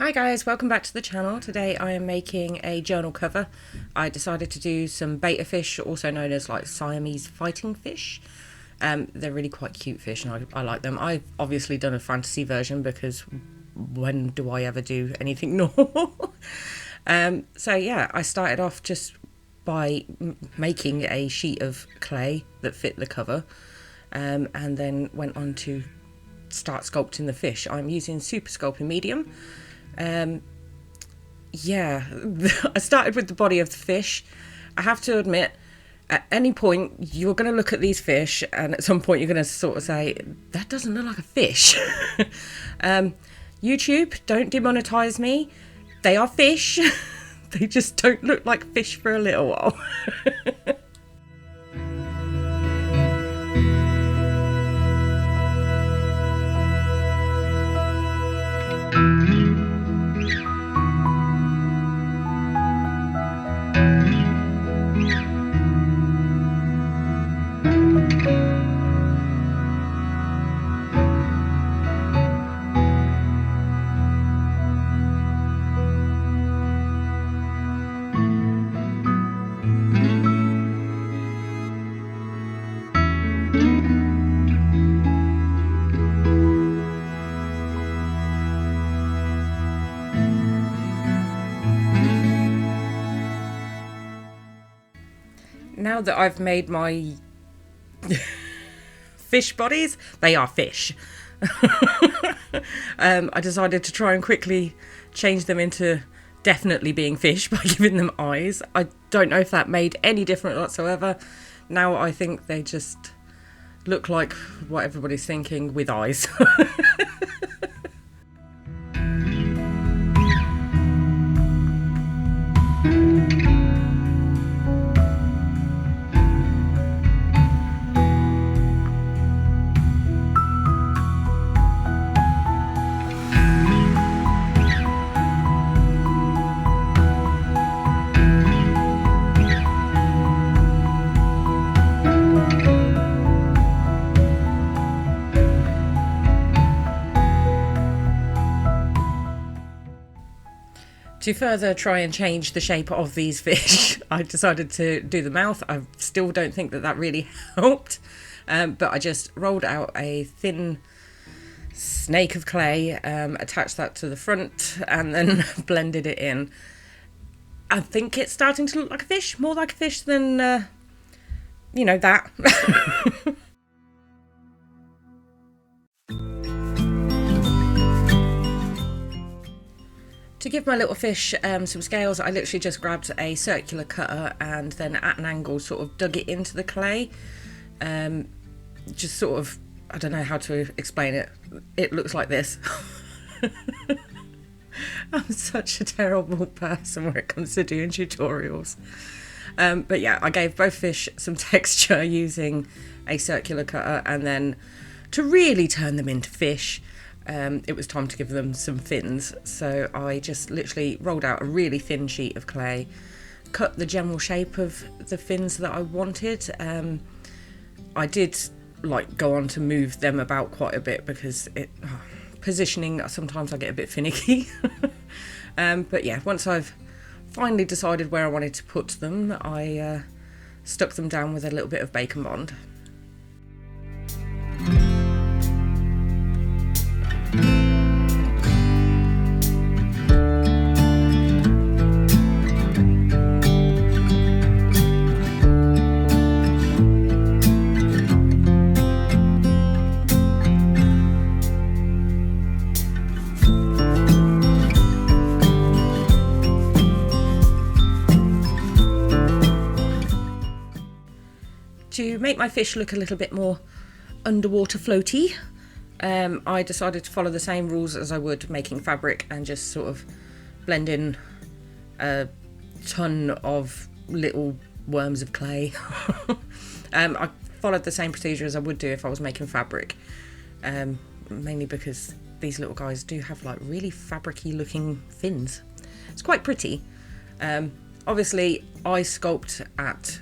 Hi guys, welcome back to the channel. Today I am making a journal cover. I decided to do some betta fish, also known as like Siamese fighting fish. They're really quite cute fish and I like them. I've obviously done a fantasy version because when do I ever do anything normal? So yeah, I started off just by making a sheet of clay that fit the cover, and then went on to start sculpting the fish. I'm using super sculpting medium. Yeah, I started with the body of the fish. I have to admit, at any point you're going to look at these fish and at some point you're going to sort of say, that doesn't look like a fish. YouTube, don't demonetize me. They are fish. They just don't look like fish for a little while. Now that I've made my fish bodies, they are fish. I decided to try and quickly change them into definitely being fish by giving them eyes. I don't know if that made any difference whatsoever. Now I think they just look like what everybody's thinking with eyes. To further try and change the shape of these fish, I decided to do the mouth. I still don't think that really helped, but I just rolled out a thin snake of clay, attached that to the front, and then blended it in. I think it's starting to look like a fish, more like a fish than, you know, that. To give my little fish some scales, I literally just grabbed a circular cutter and then at an angle sort of dug it into the clay. Just sort of, I don't know how to explain it. It looks like this. I'm such a terrible person when it comes to doing tutorials. But yeah, I gave both fish some texture using a circular cutter, and then to really turn them into fish, it was time to give them some fins. So I just literally rolled out a really thin sheet of clay, cut the general shape of the fins that I wanted. I did like go on to move them about quite a bit because positioning, sometimes I get a bit finicky. But yeah, once I've finally decided where I wanted to put them, I stuck them down with a little bit of bacon bond. To make my fish look a little bit more underwater floaty, I decided to follow the same rules as I would making fabric and just sort of blend in a ton of little worms of clay. I followed the same procedure as I would do if I was making fabric, mainly because these little guys do have like really fabric-y looking fins. It's quite pretty. Obviously I sculpt at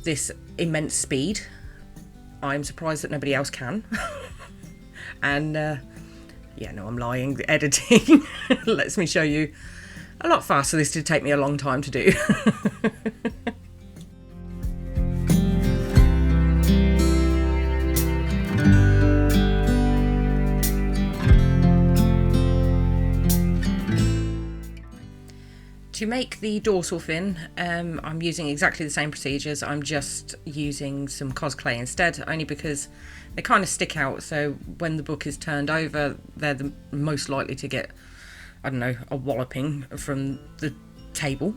this immense speed. I'm surprised that nobody else can. And Yeah, no, I'm lying. The editing lets me show you a lot faster. This did take me a long time to do. To make the dorsal fin, I'm using exactly the same procedures. I'm just using some cos clay instead, only because they kind of stick out. So when the book is turned over, they're the most likely to get, I don't know, a walloping from the table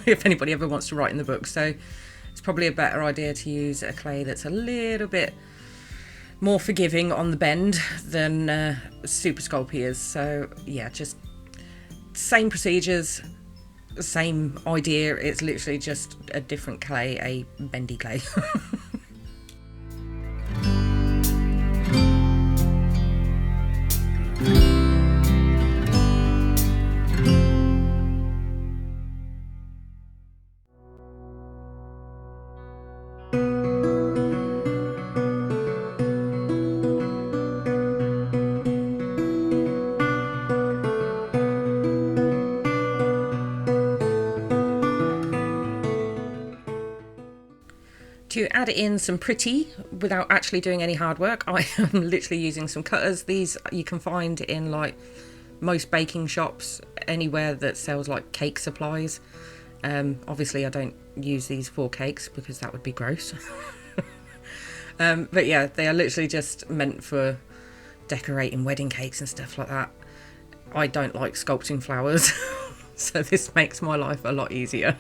if anybody ever wants to write in the book. So it's probably a better idea to use a clay that's a little bit more forgiving on the bend than super sculpey is. So yeah, just same procedures, same idea. It's literally just a different clay, a bendy clay. To add in some pretty without actually doing any hard work, I am literally using some cutters. These you can find in like most baking shops, anywhere that sells like cake supplies. Obviously I don't use these for cakes because that would be gross. But yeah, they are literally just meant for decorating wedding cakes and stuff like that. I don't like sculpting flowers, so this makes my life a lot easier.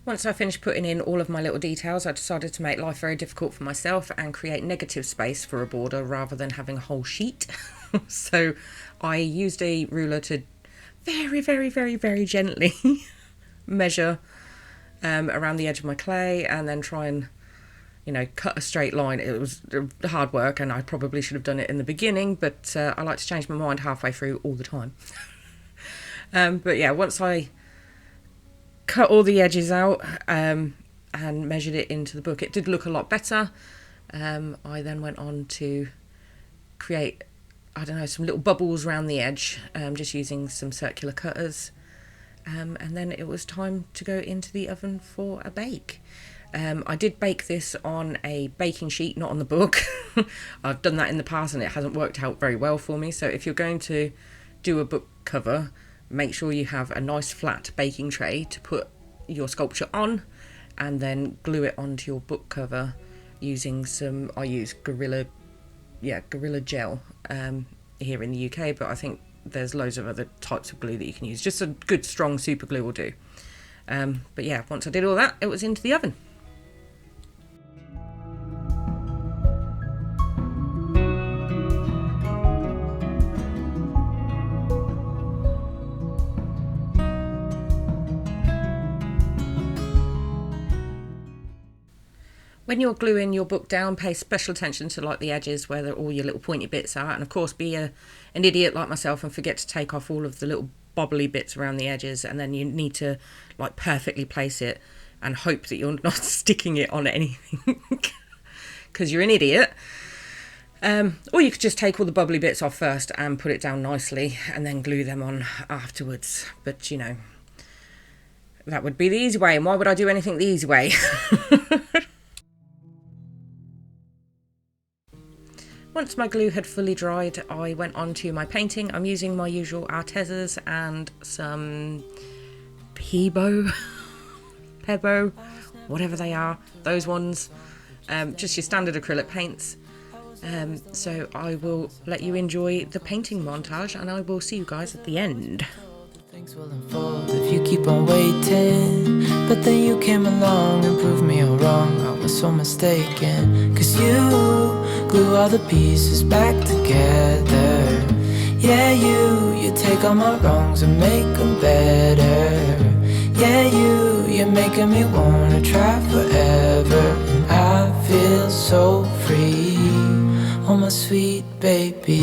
Once I finished putting in all of my little details, I decided to make life very difficult for myself and create negative space for a border rather than having a whole sheet. So I used a ruler to very, very, very, very gently measure around the edge of my clay and then try and, you know, cut a straight line. It was hard work and I probably should have done it in the beginning, but I like to change my mind halfway through all the time. But yeah, once I cut all the edges out and measured it into the book. It did look a lot better. I then went on to create, I don't know, some little bubbles around the edge, just using some circular cutters. And then it was time to go into the oven for a bake. I did bake this on a baking sheet, not on the book. I've done that in the past and it hasn't worked out very well for me. So if you're going to do a book cover, make sure you have a nice flat baking tray to put your sculpture on, and then glue it onto your book cover using some, I use Gorilla Gel here in the UK, but I think there's loads of other types of glue that you can use. Just a good strong super glue will do. But yeah, once I did all that, it was into the oven. When you're gluing your book down, pay special attention to like the edges where all your little pointy bits are, and of course be an idiot like myself and forget to take off all of the little bobbly bits around the edges, and then you need to like perfectly place it and hope that you're not sticking it on anything because you're an idiot. Or you could just take all the bubbly bits off first and put it down nicely and then glue them on afterwards, but you know, that would be the easy way, and why would I do anything the easy way? Once my glue had fully dried, I went on to my painting. I'm using my usual artezas and some pebeo, whatever they are, those ones, just your standard acrylic paints. So I will let you enjoy the painting montage, and I will see you guys at the end. Things will unfold if you keep on waiting, but then you came along and proved me all wrong. I was so mistaken, 'cause you glue all the pieces back together. Yeah, you take all my wrongs and make them better. Yeah, you're making me wanna try forever, and I feel so free, oh my sweet baby.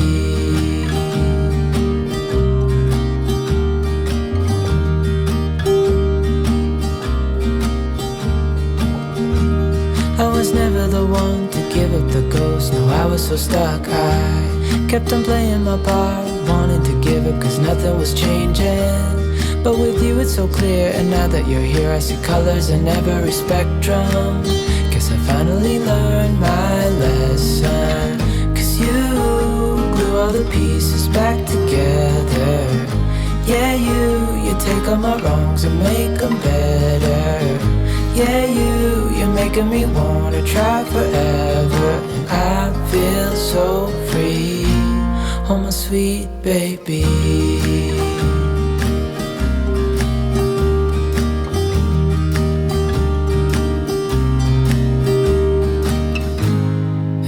I was never the one to give up the ghost. No, I was so stuck. I kept on playing my part, wanting to give up 'cause nothing was changing. But with you it's so clear, and now that you're here I see colors in every spectrum. Guess I finally learned my lesson, 'cause you glue all the pieces back together. Yeah, you take all my wrongs and make them better. Yeah, you're making me wanna try forever, and I feel so free, oh my sweet baby.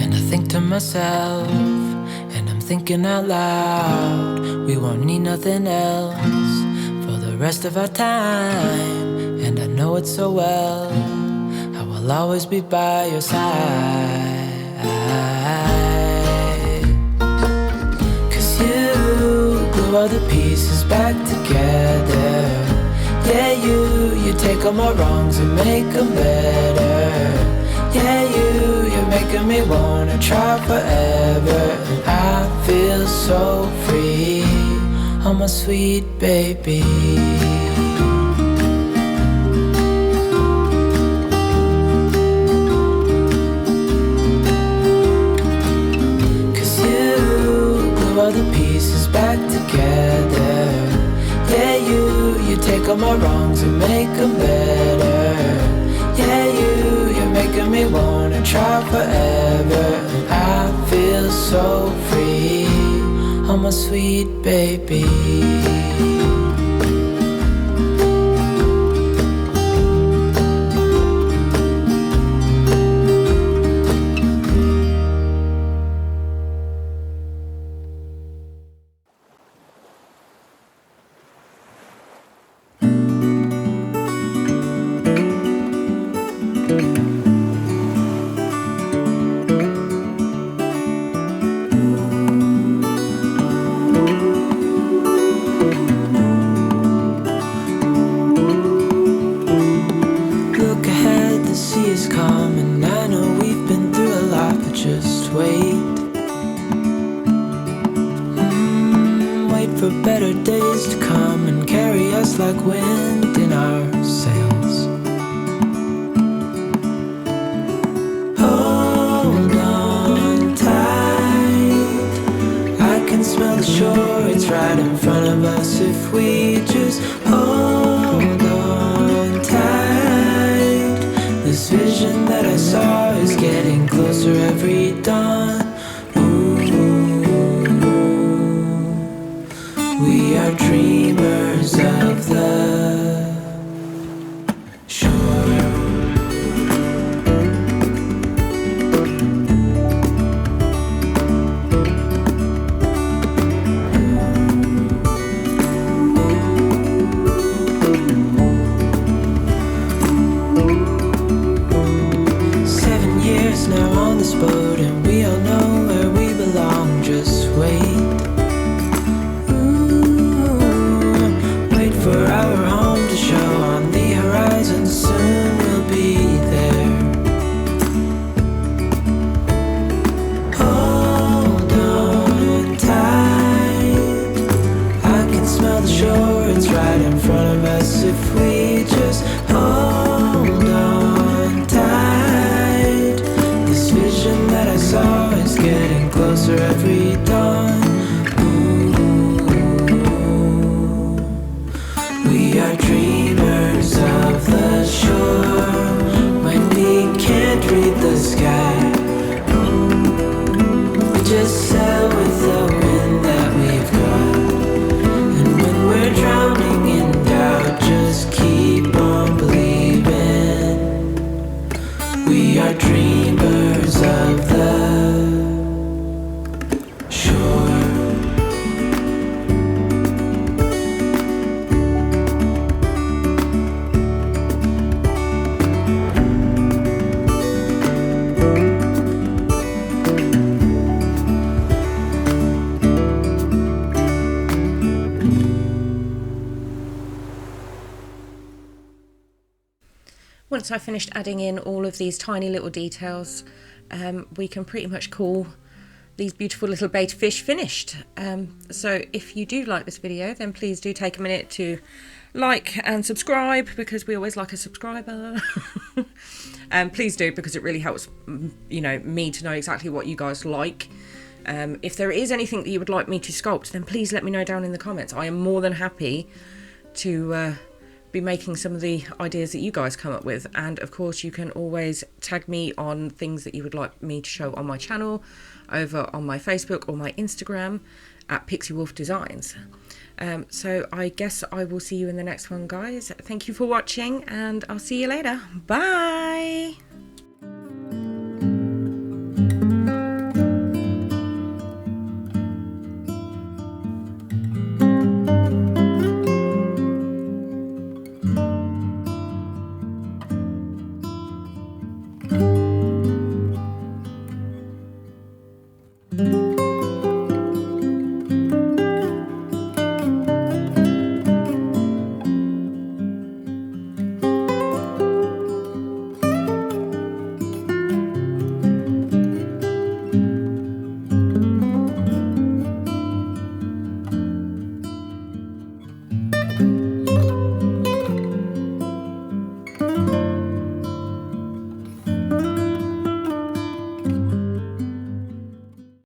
And I think to myself, and I'm thinking out loud, we won't need nothing else for the rest of our time. And I know it so well, I will always be by your side. 'Cause you glue all the pieces back together. Yeah, you take all my wrongs and make them better. Yeah, you're making me wanna try forever, and I feel so free, oh my sweet baby. All the pieces back together. Yeah, you take all my wrongs and make them better. Yeah, you're making me wanna try forever, and I feel so free, oh my sweet baby. for better days to come and carry us like wind in our sails. Hold on tight, I can smell the shore, it's right in front of us if we just hold on tight. This vision that I saw is getting closer every dawn. We are dreamers of the shore. 7 years now on this boat, and we all know where we belong. Just wait. For our home to show on the horizon, soon we'll be there. Hold on tight, I can smell the shore, it's right in front of us if we just hold on tight. This vision that I saw is getting closer every dawn. We are dreamers of the shore when we can't read the sky. We just sail with the wind that we've got, and when we're drowning in doubt, just keep on believing. We are dreamers of the shore. Once I finished adding in all of these tiny little details, we can pretty much call these beautiful little bait fish finished. So if you do like this video, then please do take a minute to like and subscribe, because we always like a subscriber. Please do, because it really helps, me to know exactly what you guys like. If there is anything that you would like me to sculpt, then please let me know down in the comments. I am more than happy to be making some of the ideas that you guys come up with. And of course, you can always tag me on things that you would like me to show on my channel, over on my Facebook or my Instagram at Pixie Wolf Designs. So I guess I will see you in the next one, guys. Thank you for watching, and I'll see you later. Bye.